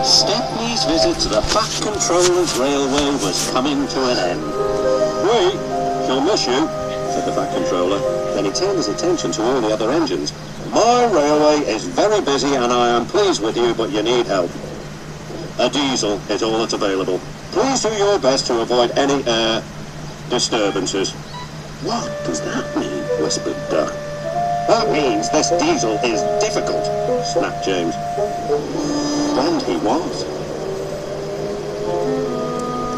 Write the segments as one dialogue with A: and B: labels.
A: Stepney's visit to the Fat Controller's Railway was coming to an end. "We shall miss you," said the Fat Controller. Then he turned his attention to all the other engines. "My railway is very busy and I am pleased with you, but you need help. A diesel is all that's available. Please do your best to avoid any air disturbances." "What does that mean?" whispered Duck. "That means this diesel is difficult," snapped James. And he was.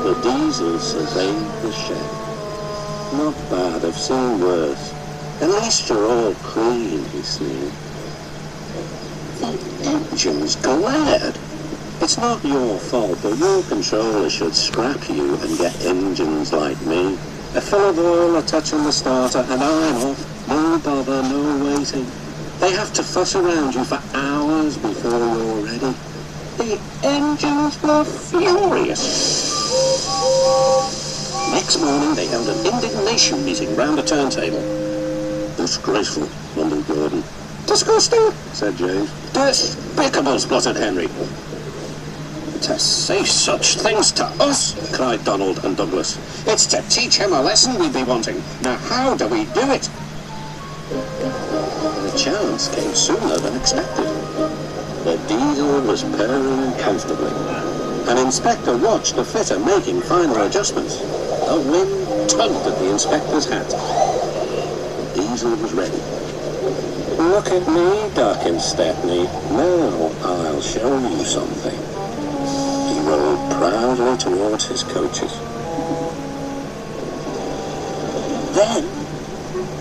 A: The diesel surveyed the shed. "Not bad, I've seen worse. At least you're all clean," he sneered. "The engines glared. It's not your fault, but your controller should scrap you and get engines like me. A fill of oil, a touch on the starter, and I'm off. No bother, no waiting. They have to fuss around you for hours before you're ready." The engines were furious. Next morning they held an indignation meeting round a turntable. "Disgraceful," mumbled Gordon. "Disgusting," said James. "Despicable," spluttered Henry. "To say such things to us," cried Donald and Douglas. "It's to teach him a lesson we'd be wanting. Now how do we do it?" The chance came sooner than expected. The diesel was purring comfortably. An inspector watched the fitter making final adjustments. The wind tugged at the inspector's hat. The diesel was ready. "Look at me, Duck and Stepney. Now I'll show you something." He rode proudly towards his coaches. Then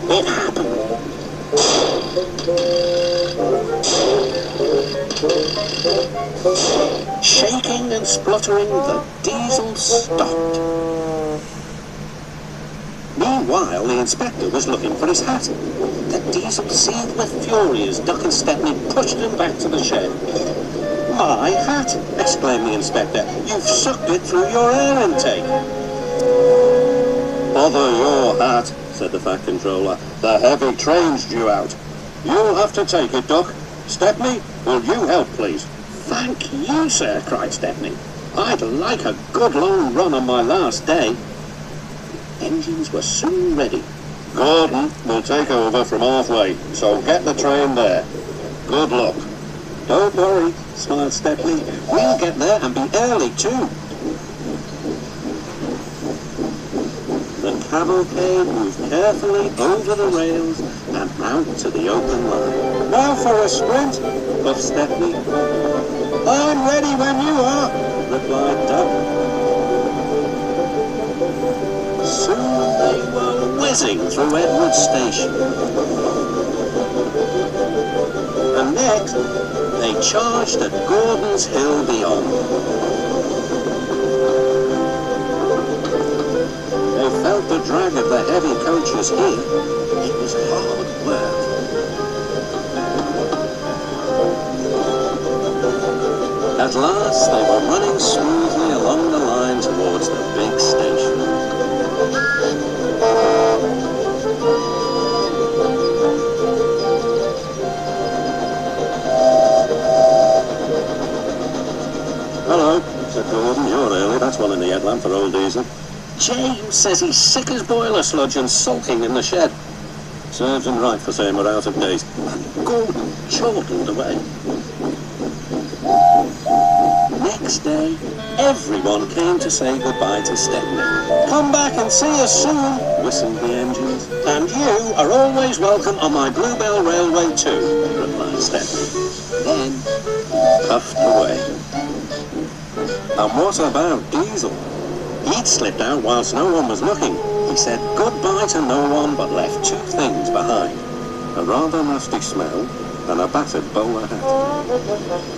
A: it happened. Shaking and spluttering, the diesel stopped. Meanwhile, the inspector was looking for his hat. The diesel seethed with fury as Duck and Stepney pushed him back to the shed. "My hat!" exclaimed the inspector. "You've sucked it through your air intake." "Bother your hat," said the Fat Controller. "The heavy train's due out. You'll have to take it, Duck. Stepney, will you help, please?" "Thank you, sir," cried Stepney. "I'd like a good long run on my last day." Engines were soon ready. "Gordon will take over from halfway, so get the train there. Good luck." "Don't worry," smiled Stepney. "We'll get there and be early too." The cavalcade moved carefully over the rails and out to the open line. "Now for a sprint," puffed Stepney. "I'm ready when you are," replied Duck. Soon they were whizzing through Edward Station. And next, they charged at Gordon's Hill beyond. They felt the drag of the heavy coaches here. It was hard work. At last, they were running smoothly along the line towards the big station. "Hello," said Gordon. "You're early. That's one in the headlamp for old Diesel." "James says he's sick as boiler sludge and sulking in the shed." "Serves him right for saying we're out of date." And Gordon chortled away. Next day, everyone came to say goodbye to Stepney. "Come back and see us soon," whistled the engines. "And you are always welcome on my Bluebell Railway too," replied Stepney. Then he puffed away. And what about Diesel? He'd slipped out whilst no one was looking. He said goodbye to no one but left two things behind: a rather nasty smell and a battered bowler hat.